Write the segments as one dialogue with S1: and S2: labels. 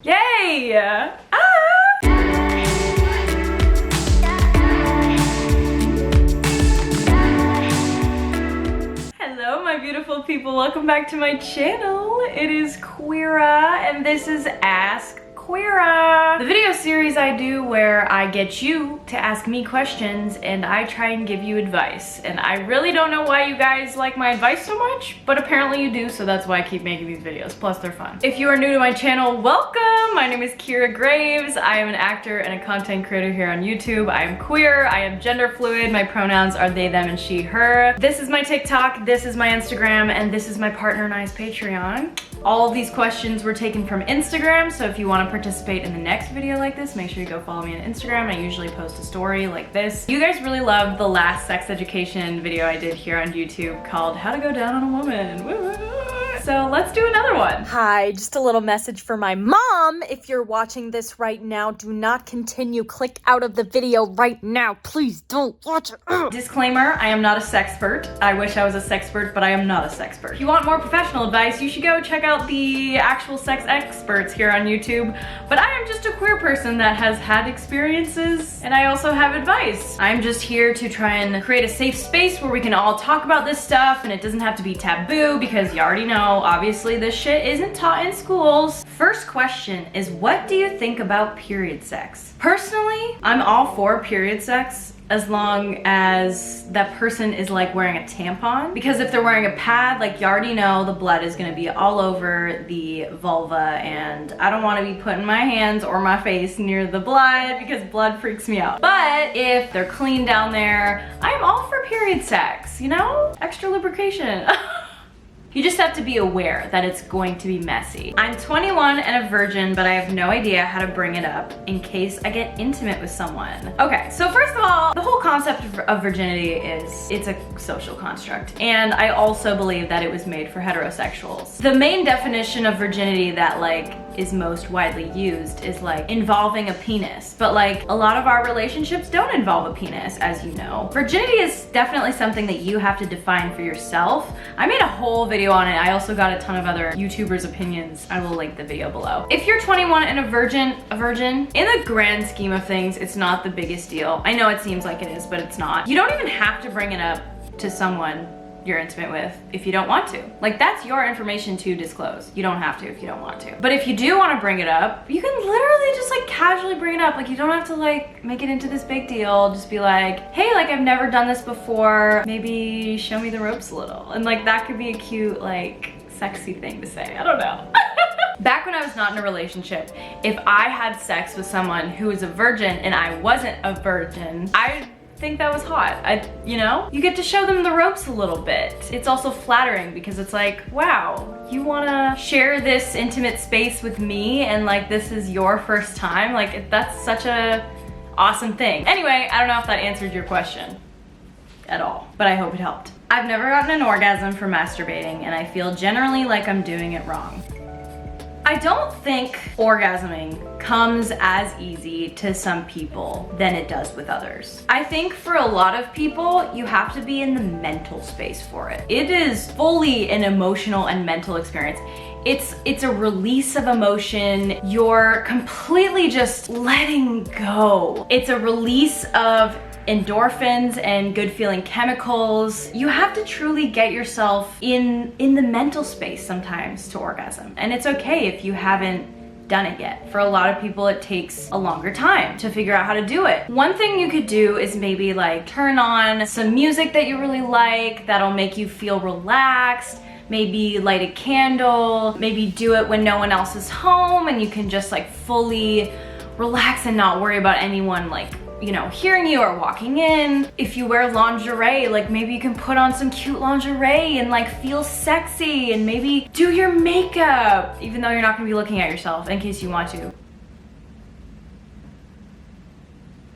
S1: Yay! Hello my beautiful people, welcome back to my channel. It is Queera and this is Ask Queera, the video series I do where I get you to ask me questions and I try and give you advice. And I really don't know why you guys like my advice so much, but apparently you do, so that's why I keep making these videos. Plus they're fun. If you are new to my channel, welcome! My name is Kiera Graves. I am an actor and a content creator here on YouTube. I am queer, I am gender fluid, my pronouns are they, them, and she, her. This is my TikTok, this is my Instagram, and this is my partner and I's Patreon. All of these questions were taken from Instagram, so if you want to participate in the next video like this, make sure you go follow me on Instagram. I usually post a story like this. You guys really loved the last sex education video I did here on YouTube called How to Go Down on a Woman. Woo! So let's do another one.
S2: Hi, just a little message for my mom. If you're watching this right now, do not continue. Click out of the video right now. Please don't watch it.
S1: Disclaimer, I am not a sexpert. I wish I was a sexpert, but I am not a sexpert. If you want more professional advice, you should go check out the actual sex experts here on YouTube. But I am just a queer person that has had experiences, and I also have advice. I'm just here to try and create a safe space where we can all talk about this stuff, and it doesn't have to be taboo because you already know, obviously this shit isn't taught in schools. First question is, what do you think about period sex? Personally, I'm all for period sex as long as that person is like wearing a tampon, because if they're wearing a pad, like you already know the blood is gonna be all over the vulva, and I don't want to be putting my hands or my face near the blood because blood freaks me out. But if they're clean down there, I'm all for period sex, you know? Extra lubrication. You just have to be aware that it's going to be messy. I'm 21 and a virgin, but I have no idea how to bring it up in case I get intimate with someone. Okay, so first of all, the whole concept of virginity it's a social construct. And I also believe that it was made for heterosexuals. The main definition of virginity that like is most widely used is like involving a penis. But like a lot of our relationships don't involve a penis, as you know. Virginity is definitely something that you have to define for yourself. I made a whole video on it. I also got a ton of other YouTubers' opinions. I will link the video below. If you're 21 and a virgin, in the grand scheme of things, it's not the biggest deal. I know it seems like it is, but it's not. You don't even have to bring it up to someone you're intimate with if you don't want to. Like, that's your information to disclose. You don't have to if you don't want to. But if you do want to bring it up, you can literally just like casually bring it up. Like, you don't have to like make it into this big deal. Just be like, hey, like I've never done this before. Maybe show me the ropes a little. And like that could be a cute, like sexy thing to say. I don't know. Back when I was not in a relationship, if I had sex with someone who was a virgin and I wasn't a virgin, I think that was hot. You know, you get to show them the ropes a little bit. It's also flattering because it's like, wow, you wanna share this intimate space with me and like this is your first time. Like, that's such a awesome thing. Anyway, I don't know if that answered your question at all, but I hope it helped. I've never gotten an orgasm from masturbating and I feel generally like I'm doing it wrong. I don't think orgasming comes as easy to some people than it does with others. I think for a lot of people, you have to be in the mental space for it. It is fully an emotional and mental experience. It's a release of emotion. You're completely just letting go. It's a release of endorphins and good feeling chemicals. You have to truly get yourself in the mental space sometimes to orgasm. And it's okay if you haven't done it yet. For a lot of people, it takes a longer time to figure out how to do it. One thing you could do is maybe like turn on some music that you really like that'll make you feel relaxed. Maybe light a candle, maybe do it when no one else is home and you can just like fully relax and not worry about anyone like, you know, hearing you or walking in. If you wear lingerie, like maybe you can put on some cute lingerie and like feel sexy and maybe do your makeup, even though you're not gonna be looking at yourself in case you want to.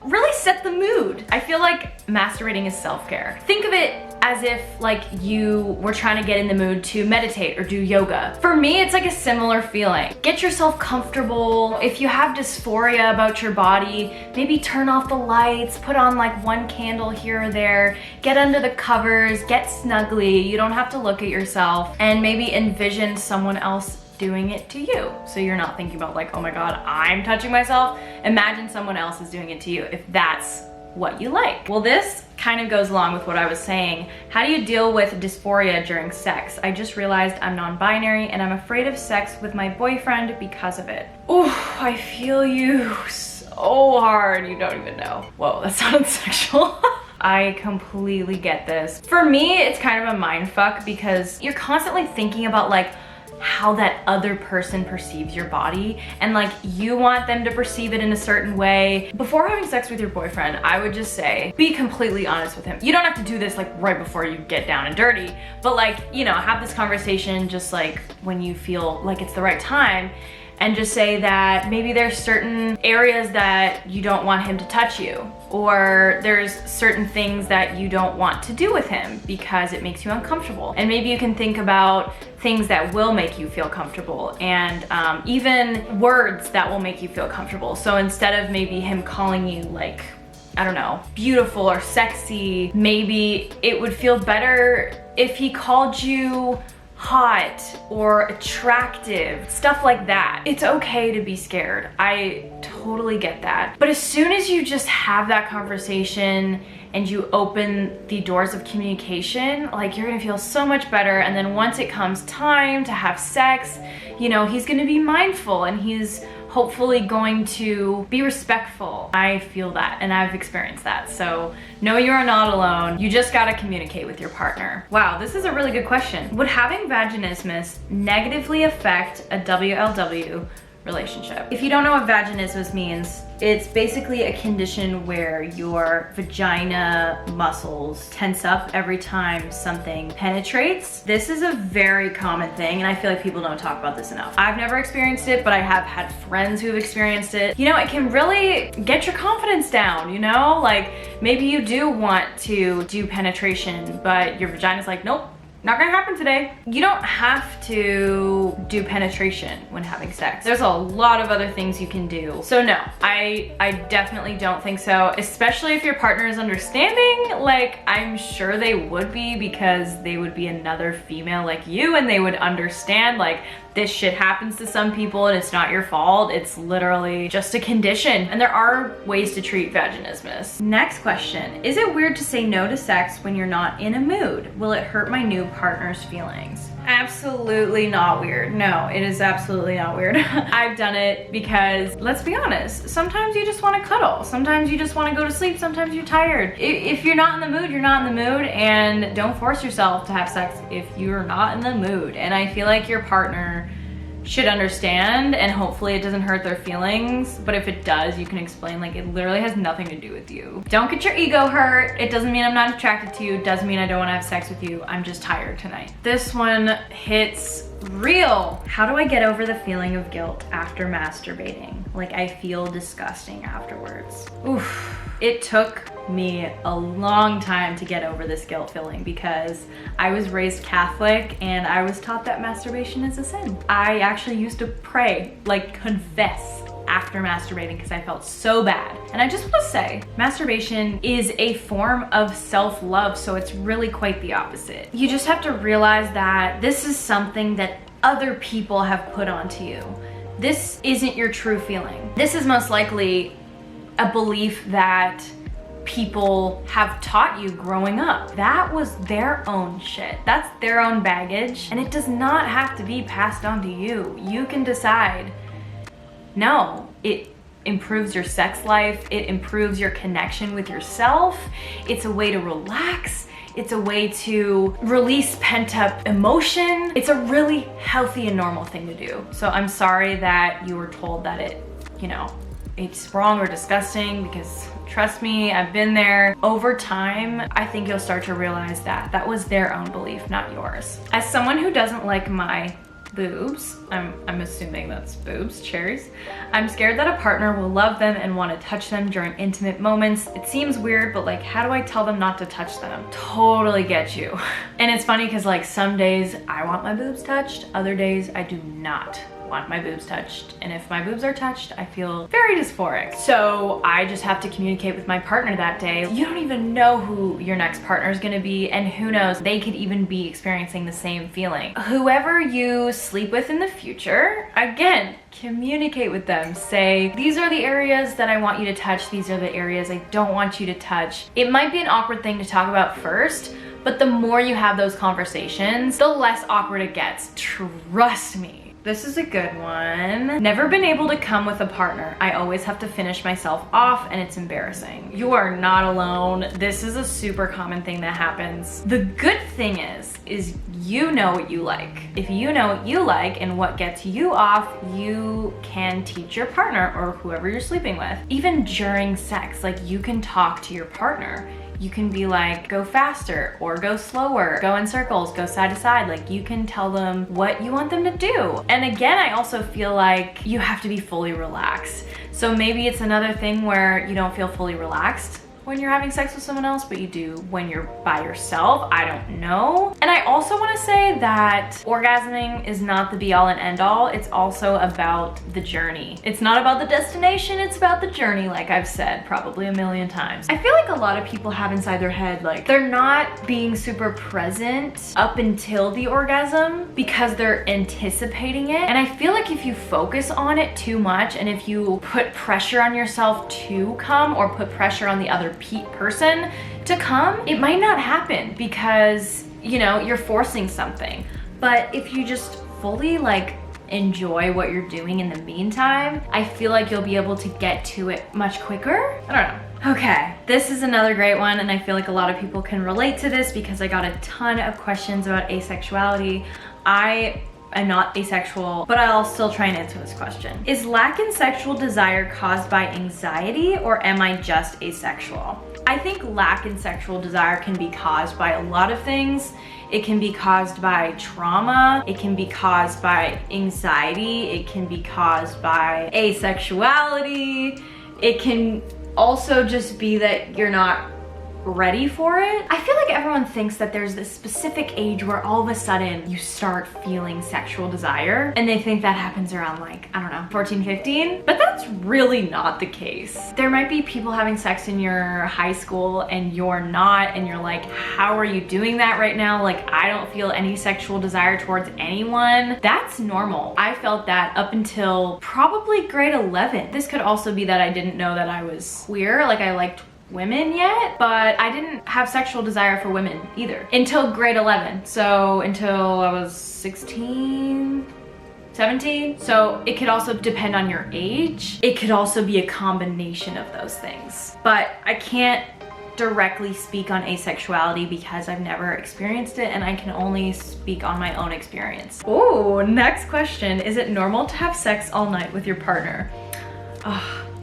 S1: Really set the mood. I feel like masturbating is self-care. Think of it as if like you were trying to get in the mood to meditate or do yoga. For me, it's like a similar feeling. Get yourself comfortable. If you have dysphoria about your body, maybe turn off the lights, put on like one candle here or there, get under the covers, get snuggly. You don't have to look at yourself, and maybe envision someone else doing it to you. So you're not thinking about like, oh my God, I'm touching myself. Imagine someone else is doing it to you if that's what you like. Well, this kind of goes along with what I was saying. How do you deal with dysphoria during sex? I just realized I'm non-binary and I'm afraid of sex with my boyfriend because of it. Ooh, I feel you so hard, you don't even know. Whoa, that sounded sexual. I completely get this. For me, it's kind of a mind fuck because you're constantly thinking about like how that other person perceives your body, and like you want them to perceive it in a certain way. Before having sex with your boyfriend, I would just say, be completely honest with him. You don't have to do this like right before you get down and dirty, but like, you know, have this conversation just like when you feel like it's the right time, and just say that maybe there's certain areas that you don't want him to touch you, or there's certain things that you don't want to do with him because it makes you uncomfortable. And maybe you can think about things that will make you feel comfortable, and even words that will make you feel comfortable. So instead of maybe him calling you like, I don't know, beautiful or sexy, maybe it would feel better if he called you hot or attractive, stuff like that. It's okay to be scared. I totally get that. But as soon as you just have that conversation and you open the doors of communication, like you're gonna feel so much better. And then once it comes time to have sex, you know, he's gonna be mindful and he's hopefully going to be respectful. I feel that and I've experienced that. So no, you are not alone. You just gotta communicate with your partner. Wow, this is a really good question. Would having vaginismus negatively affect a WLW relationship? If you don't know what vaginismus means, it's basically a condition where your vagina muscles tense up every time something penetrates. This is a very common thing, and I feel like people don't talk about this enough. I've never experienced it, but I have had friends who have experienced it. You know, it can really get your confidence down, you know? Like, maybe you do want to do penetration, but your vagina's like, nope, not gonna happen today. You don't have to do penetration when having sex. There's a lot of other things you can do. So no, I definitely don't think so, especially if your partner is understanding. Like, I'm sure they would be, because they would be another female like you and they would understand like this shit happens to some people and it's not your fault. It's literally just a condition. And there are ways to treat vaginismus. Next question, is it weird to say no to sex when you're not in a mood? Will it hurt my new partner's feelings? Absolutely not weird. No, it is absolutely not weird. I've done it because, let's be honest, sometimes you just want to cuddle. Sometimes you just want to go to sleep. Sometimes you're tired. If you're not in the mood, you're not in the mood, and don't force yourself to have sex if you're not in the mood. And I feel like your partner should understand, and hopefully it doesn't hurt their feelings, but if it does, you can explain like it literally has nothing to do with you. Don't get your ego hurt. It doesn't mean I'm not attracted to you. It doesn't mean I don't want to have sex with you. I'm just tired tonight. This one hits real. How do I get over the feeling of guilt after masturbating? Like, I feel disgusting afterwards. Oof. It took me a long time to get over this guilt feeling because I was raised Catholic and I was taught that masturbation is a sin. I actually used to pray, like confess, after masturbating because I felt so bad. And I just want to say, masturbation is a form of self-love, so it's really quite the opposite. You just have to realize that this is something that other people have put onto you. This isn't your true feeling. This is most likely a belief that people have taught you growing up. That was their own shit. That's their own baggage, and it does not have to be passed on to you. You can decide, no, it improves your sex life, it improves your connection with yourself, it's a way to relax, it's a way to release pent-up emotion. It's a really healthy and normal thing to do. So I'm sorry that you were told that it, you know, it's wrong or disgusting, because trust me, I've been there. Over time, I think you'll start to realize that that was their own belief, not yours. As someone who doesn't like my boobs, I'm assuming that's boobs, cherries, I'm scared that a partner will love them and want to touch them during intimate moments. It seems weird, but like, how do I tell them not to touch them? Totally get you. And it's funny because like some days I want my boobs touched, other days I do not want my boobs touched. And if my boobs are touched, I feel very dysphoric. So I just have to communicate with my partner that day. You don't even know who your next partner is gonna be, and who knows, they could even be experiencing the same feeling. Whoever you sleep with in the future, again, communicate with them. Say, these are the areas that I want you to touch, these are the areas I don't want you to touch. It might be an awkward thing to talk about first, but the more you have those conversations, the less awkward it gets. Trust me. This is a good one. Never been able to come with a partner. I always have to finish myself off and it's embarrassing. You are not alone. This is a super common thing that happens. The good thing is you know what you like. If you know what you like and what gets you off, you can teach your partner or whoever you're sleeping with. Even during sex, like you can talk to your partner. You can be like, go faster or go slower, go in circles, go side to side. Like you can tell them what you want them to do. And again, I also feel like you have to be fully relaxed. So maybe it's another thing where you don't feel fully relaxed when you're having sex with someone else, but you do when you're by yourself. I don't know. And I also want to say that orgasming is not the be all and end all. It's also about the journey. It's not about the destination, it's about the journey, like I've said probably a million times. I feel like a lot of people have inside their head, like they're not being super present up until the orgasm because they're anticipating it. And I feel like if you focus on it too much, and if you put pressure on yourself to come or put pressure on the other person to come, it might not happen because, you know, you're forcing something. But if you just fully like enjoy what you're doing in the meantime, I feel like you'll be able to get to it much quicker. I don't know. Okay, this is another great one, and I feel like a lot of people can relate to this because I got a ton of questions about asexuality. I'm not asexual, but I'll still try and answer this question. Is lack in sexual desire caused by anxiety, or am I just asexual? I think lack in sexual desire can be caused by a lot of things. It can be caused by trauma. It can be caused by anxiety. It can be caused by asexuality. It can also just be that you're not ready for it. I feel like everyone thinks that there's this specific age where all of a sudden you start feeling sexual desire, and they think that happens around like, I don't know, 14, 15, but that's really not the case. There might be people having sex in your high school and you're not, and you're like, how are you doing that right now? Like, I don't feel any sexual desire towards anyone. That's normal. I felt that up until probably grade 11. This could also be that I didn't know that I was queer, like I liked women yet, but I didn't have sexual desire for women either until grade 11. So until I was 16, 17. So it could also depend on your age. It could also be a combination of those things. But I can't directly speak on asexuality because I've never experienced it, and I can only speak on my own experience. Oh, next question. Is it normal to have sex all night with your partner?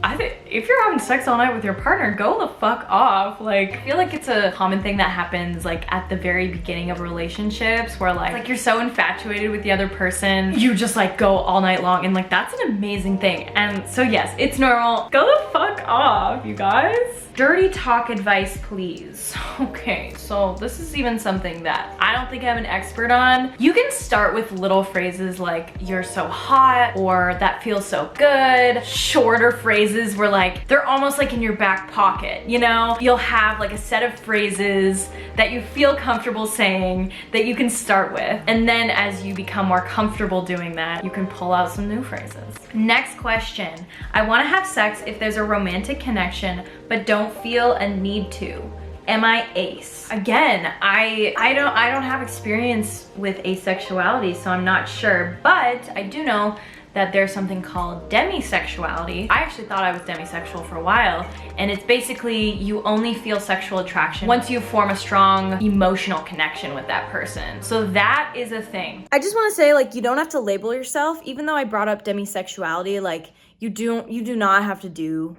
S1: I think if you're having sex all night with your partner, go the fuck off. Like, I feel like it's a common thing that happens like at the very beginning of relationships where like you're so infatuated with the other person, you just like go all night long, and like that's an amazing thing. And so yes, it's normal. Go the fuck off, you guys. Dirty talk advice, please. Okay, so this is even something that I don't think I'm an expert on. You can start with little phrases like, you're so hot, or that feels so good. Shorter phrases where like, they're almost like in your back pocket, you know? You'll have like a set of phrases that you feel comfortable saying that you can start with. And then as you become more comfortable doing that, you can pull out some new phrases. Next question. I wanna have sex if there's a romantic connection, but don't feel a need to. Am I ace? Again, I don't have experience with asexuality, so I'm not sure, but I do know that there's something called demisexuality. I actually thought I was demisexual for a while, and it's basically you only feel sexual attraction once you form a strong emotional connection with that person. So that is a thing.
S2: I just want to say, like, you don't have to label yourself. Even though I brought up demisexuality, like, you do not have to do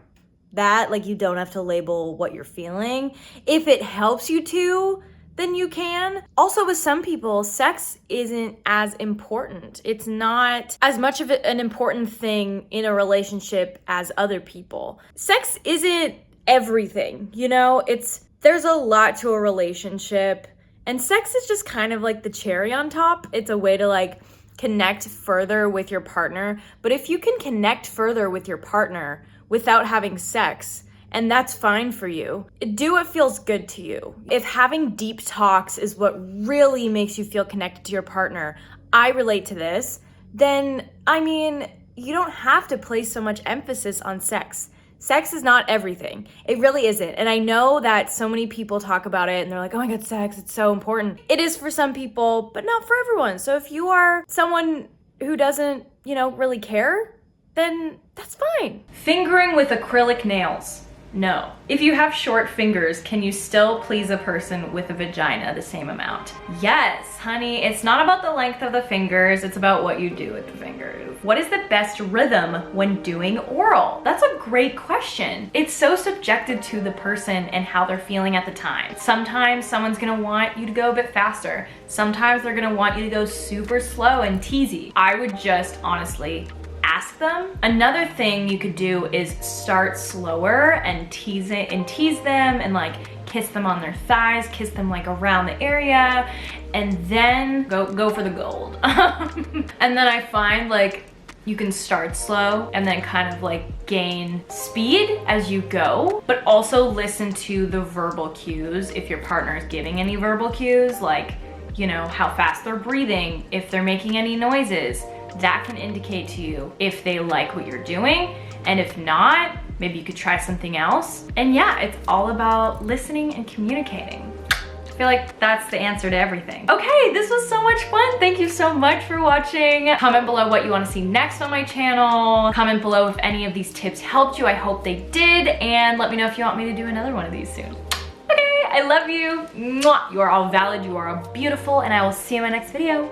S2: that. Like, you don't have to label what you're feeling. If it helps you to, then you can. Also, with some people, sex isn't as important. It's not as much of an important thing in a relationship as other people. Sex isn't everything, you know? There's a lot to a relationship, and sex is just kind of like the cherry on top. It's a way to like connect further with your partner. But if you can connect further with your partner without having sex, and that's fine for you, do what feels good to you. If having deep talks is what really makes you feel connected to your partner, I relate to this, then, I mean, you don't have to place so much emphasis on sex. Sex is not everything. It really isn't. And I know that so many people talk about it and they're like, oh my God, sex, it's so important. It is for some people, but not for everyone. So if you are someone who doesn't, really care, then that's fine.
S1: Fingering with acrylic nails. No. If you have short fingers, can you still please a person with a vagina the same amount? Yes, honey, it's not about the length of the fingers, it's about what you do with the fingers. What is the best rhythm when doing oral? That's a great question. It's so subjective to the person and how they're feeling at the time. Sometimes someone's gonna want you to go a bit faster. Sometimes they're gonna want you to go super slow and teasy. I would just honestly ask them. Another thing you could do is start slower and tease them and like kiss them on their thighs, kiss them like around the area, and then go for the gold. And then I find like you can start slow and then kind of like gain speed as you go, but also listen to the verbal cues if your partner is giving any verbal cues, like, how fast they're breathing, if they're making any noises. That can indicate to you if they like what you're doing, and if not, maybe you could try something else. And yeah, it's all about listening and communicating. I feel like that's the answer to everything. Okay, this was so much fun. Thank you so much for watching. Comment below what you want to see next on my channel. Comment below if any of these tips helped you. I hope they did, and let me know if you want me to do another one of these soon. Okay, I love you. Mwah. You are all valid, you are all beautiful, and I will see you in my next video.